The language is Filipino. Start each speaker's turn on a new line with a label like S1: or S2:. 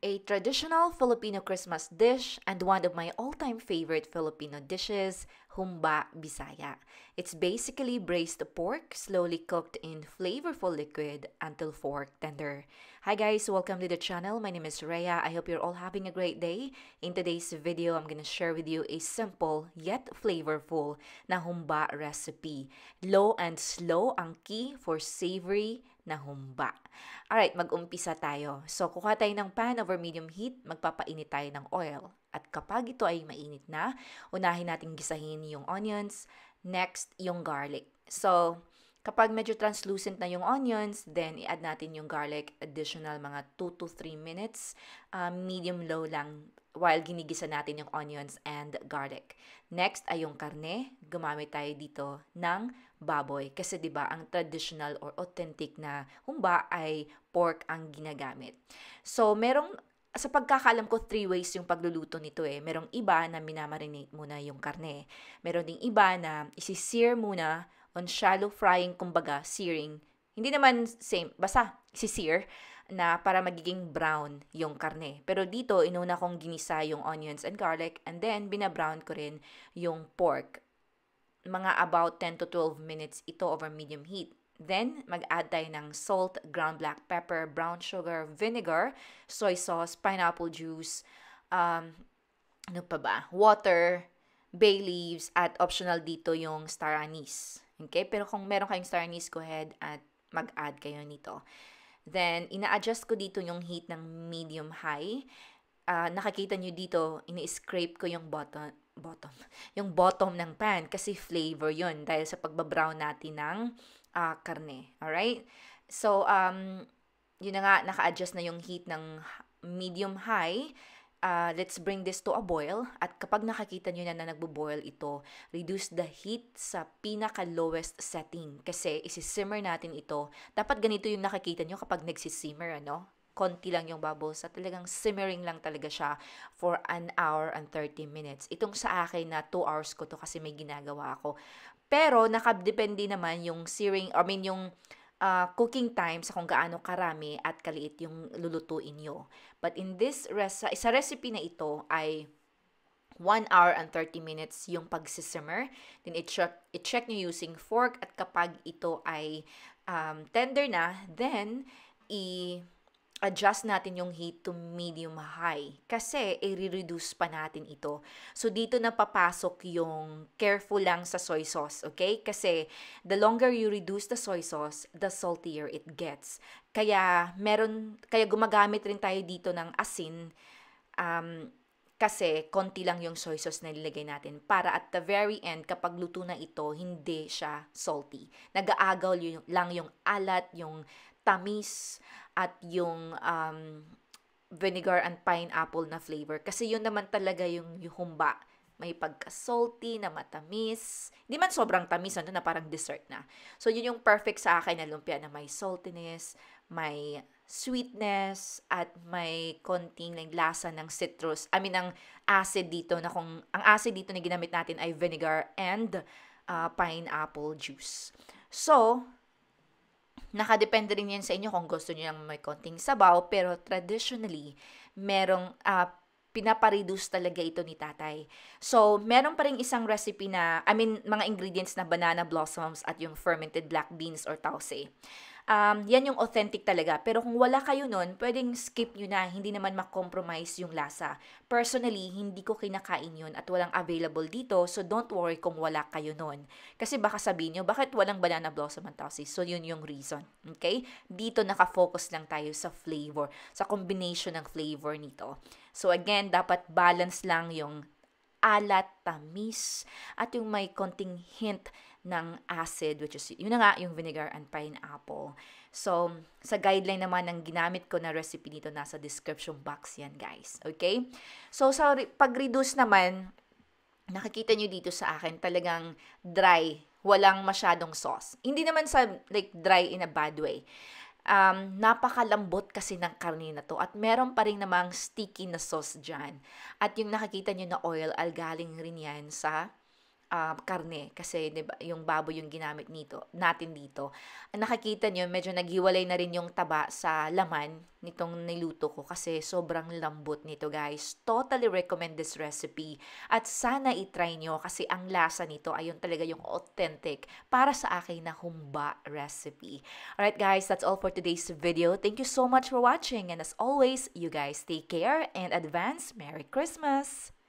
S1: a traditional Filipino Christmas dish and one of my all-time favorite Filipino dishes, humba bisaya. It's basically braised pork slowly cooked in flavorful liquid until fork tender. Hi guys, welcome to the channel. My name is Rhea. I hope you're all having a great day. In today's video, I'm gonna share with you a simple yet flavorful na humba recipe. Low and slow ang key for savory na humba. Alright, mag-umpisa tayo. So, kukuha tayo ng pan over medium heat, magpapainit tayo ng oil. At kapag ito ay mainit na, unahin natin gisahin yung onions, next yung garlic. So, kapag medyo translucent na yung onions, then i-add natin yung garlic, additional mga 2 to 3 minutes, medium-low lang while ginigisa natin yung onions and garlic. Next ay yung karne. Gumamit tayo dito ng baboy. Kasi 'di ba ang traditional or authentic na humba ay pork ang ginagamit. So, sa pagkakaalam ko, 3 ways yung pagluluto nito eh. Merong iba na minamarinate muna yung karne. Meron ding iba na isi-sear muna on shallow frying, kumbaga, searing. Hindi naman same, basta isi-sear na para magiging brown yung karne. Pero dito, inuna kong ginisa yung onions and garlic and then binabrown ko rin yung pork. Mga about 10 to 12 minutes ito over medium heat. Then, mag-add tayo ng salt, ground black pepper, brown sugar, vinegar, soy sauce, pineapple juice, ano pa ba? Water, bay leaves, at optional dito yung star anise. Okay? Pero kung meron kayong star anise, go ahead at mag-add kayo nito. Then, ina-adjust ko dito yung heat ng medium-high. Nakikita nyo dito, ini-scrape ko yung yung bottom ng pan kasi flavor yun dahil sa pagbabrown natin ng karne. Alright? So, yun na nga, naka-adjust na yung heat ng medium-high. Let's bring this to a boil. At kapag nakakita nyo na nagbo-boil ito, reduce the heat sa pinaka-lowest setting. Kasi isi-simmer natin ito. Dapat ganito yung nakikita nyo kapag nagsisimmer, ano? Konti lang yung bubbles at talagang simmering lang talaga siya for 1 hour and 30 minutes. Itong sa akin na 2 hours ko to kasi may ginagawa ako. Pero nakadepende naman yung yung cooking time sa kung gaano karami at kaliit yung lulutuin nyo. But in this sa recipe na ito ay 1 hour and 30 minutes yung pagsisimmer. Then i-check nyo using fork at kapag ito ay tender na, then adjust natin yung heat to medium-high kasi i-reduce pa natin ito. So, dito na papasok yung careful lang sa soy sauce, okay? Kasi the longer you reduce the soy sauce, the saltier it gets. Kaya gumagamit rin tayo dito ng asin kasi konti lang yung soy sauce na nilagay natin para at the very end, kapag luto na ito, hindi siya salty. Nag-aagaw lang yung alat, yung tamis, at yung vinegar and pineapple na flavor. Kasi yun naman talaga yung humba. May pagka-salty na matamis. Hindi man sobrang tamis, na parang dessert na. So, yun yung perfect sa akin na lumpia na may saltiness, may sweetness, at may konting lasa ng citrus. Ng acid dito na ang acid dito na ginamit natin ay vinegar and pineapple juice. So, nakadepende rin yan sa inyo kung gusto niyo lang may konting sabaw, pero traditionally, merong pinapareduce talaga ito ni tatay. So, meron pa rin isang recipe na, mga ingredients na banana blossoms at yung fermented black beans or tause. Yan yung authentic talaga. Pero kung wala kayo nun, pwedeng skip nyo na, hindi naman makompromise yung lasa. Personally, hindi ko kinakain yun at walang available dito, so don't worry kung wala kayo nun. Kasi baka sabihin nyo, bakit walang banana blossom and tause? So, yun yung reason. Okay? Dito nakafocus lang tayo sa flavor, sa combination ng flavor nito. So, again, dapat balance lang yung alat, tamis, at yung may konting hint ng acid, which is, yun na nga, yung vinegar and pineapple. So, sa guideline naman ng ginamit ko na recipe dito, nasa description box yan, guys. Okay? So, sa pag-reduce naman, nakikita nyo dito sa akin, talagang dry, walang masyadong sauce. Hindi naman sa, dry in a bad way. Napakalambot kasi ng karne na to at meron pa rin namang sticky na sauce dyan. At yung nakikita nyo na oil, galing rin yan sa karne kasi 'di ba yung baboy yung ginamit natin dito. Nakikita niyo medyo naghiwalay na rin yung taba sa laman nitong niluto ko kasi sobrang lambot nito guys. Totally recommend this recipe at sana i-try nyo kasi ang lasa nito ayun talaga yung authentic para sa akin na humba recipe. Alright guys, that's all for today's video. Thank you so much for watching and as always, you guys take care and advance Merry Christmas!